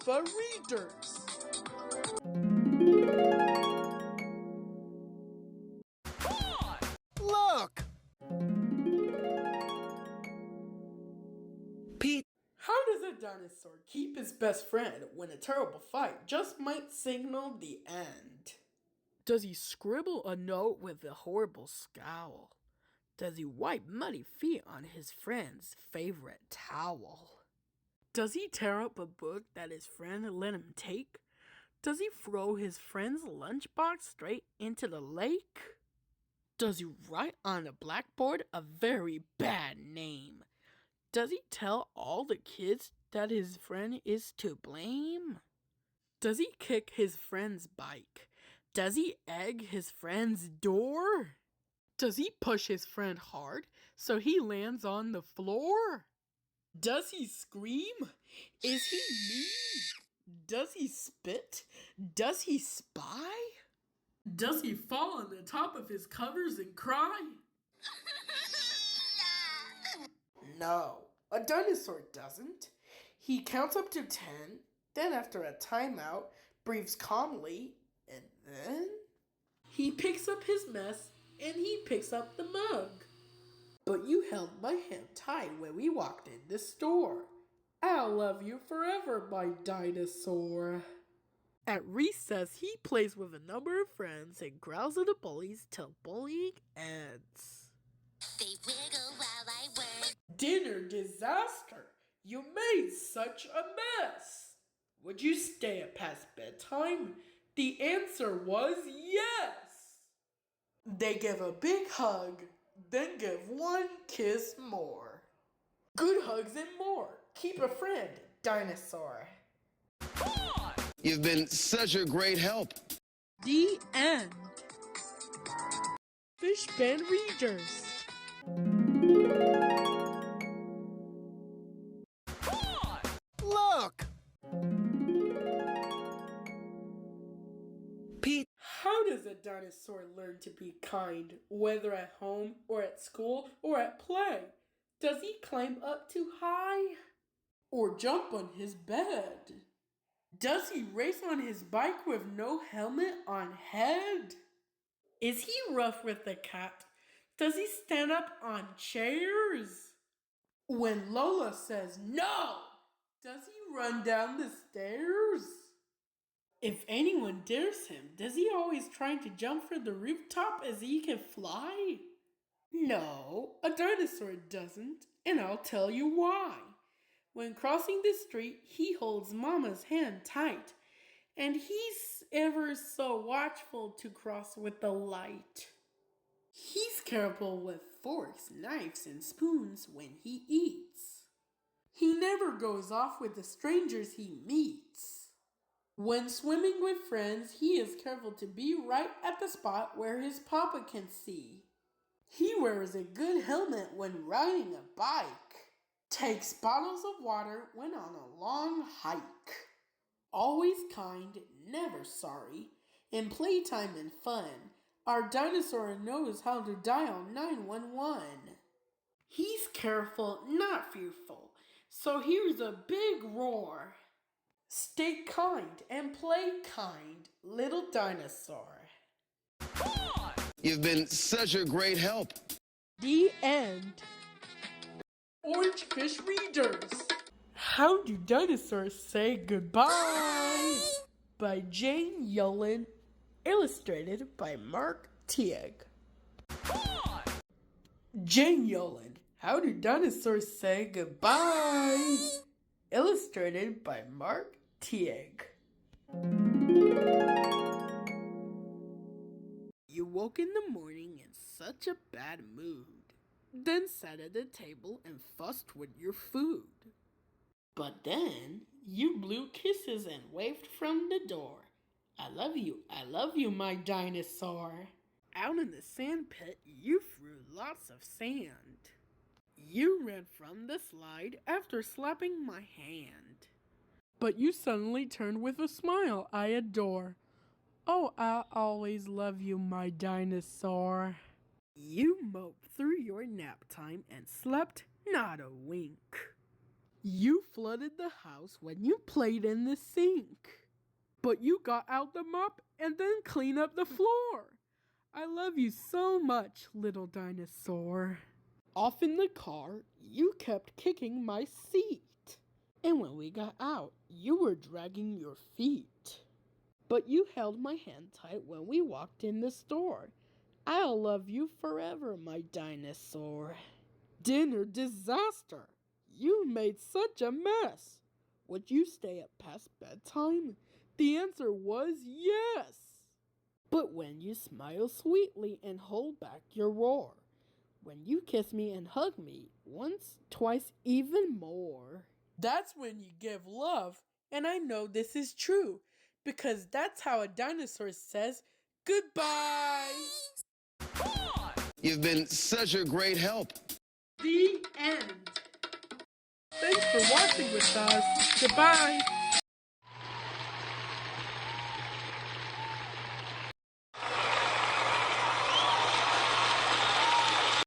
the readers. Look! Pete. How does a dinosaur keep his best friend when a terrible fight just might signal the end? Does he scribble a note with a horrible scowl? Does he wipe muddy feet on his friend's favorite towel? Does he tear up a book that his friend let him take? Does he throw his friend's lunchbox straight into the lake? Does he write on the blackboard a very bad name? Does he tell all the kids that his friend is to blame? Does he kick his friend's bike? Does he egg his friend's door? Does he push his friend hard so he lands on the floor? Does he scream? Is he mean? Does he spit? Does he spy? Does he fall on the top of his covers and cry? No, a dinosaur doesn't. He counts up to 10, then after a timeout, breathes calmly, and then he picks up his mess and he picks up the mug. But you held my hand tight when we walked in the store. I'll love you forever, my dinosaur. At recess, he plays with a number of friends and growls at the bullies till bullying ends. They wiggle while I work. Dinner disaster! You made such a mess! Would you stay up past bedtime? The answer was yes! They give a big hug, then give one kiss more. Good hugs and more. Keep a friend, dinosaur. You've been such a great help. The end. Fish Band Readers. Look! Pete. How does a dinosaur learn to be kind, whether at home or at school or at play? Does he climb up too high? Or jump on his bed? Does he race on his bike with no helmet on head? Is he rough with the cat? Does he stand up on chairs? When Lola says no, does he run down the stairs? If anyone dares him, does he always try to jump from the rooftop as he can fly? No, a dinosaur doesn't, and I'll tell you why. When crossing the street, he holds Mama's hand tight, and he's ever so watchful to cross with the light. He's careful with forks, knives, and spoons when he eats. He never goes off with the strangers he meets. When swimming with friends, he is careful to be right at the spot where his papa can see. He wears a good helmet when riding a bike. Takes bottles of water when on a long hike. Always kind, never sorry. In playtime and fun, our dinosaur knows how to dial 911. He's careful, not fearful, so here's a big roar. Stay kind and play kind, little dinosaur. You've been such a great help. The end. Orange Fish Readers. How do dinosaurs say goodbye? By Jane Yolen, illustrated by Mark Teague. Jane Yolen, How do dinosaurs say goodbye? Illustrated by Mark Teague. You woke in the morning in such a bad mood. Then sat at the table and fussed with your food. But then you blew kisses and waved from the door. I love you, my dinosaur. Out in the sand pit, you threw lots of sand. You ran from the slide after slapping my hand. But you suddenly turned with a smile I adore. Oh, I'll always love you, my dinosaur. You moped through your nap time and slept not a wink. You flooded the house when you played in the sink. But you got out the mop and then cleaned up the floor. I love you so much, little dinosaur. Off in the car, you kept kicking my seat. And when we got out, you were dragging your feet. But you held my hand tight when we walked in the store. I'll love you forever, my dinosaur. Dinner disaster! You made such a mess. Would you stay up past bedtime? The answer was yes. But when you smile sweetly and hold back your roar, when you kiss me and hug me, once, twice, even more. That's when you give love, and I know this is true, because that's how a dinosaur says goodbye. You've been such a great help. The end. Thanks for watching with us. Goodbye.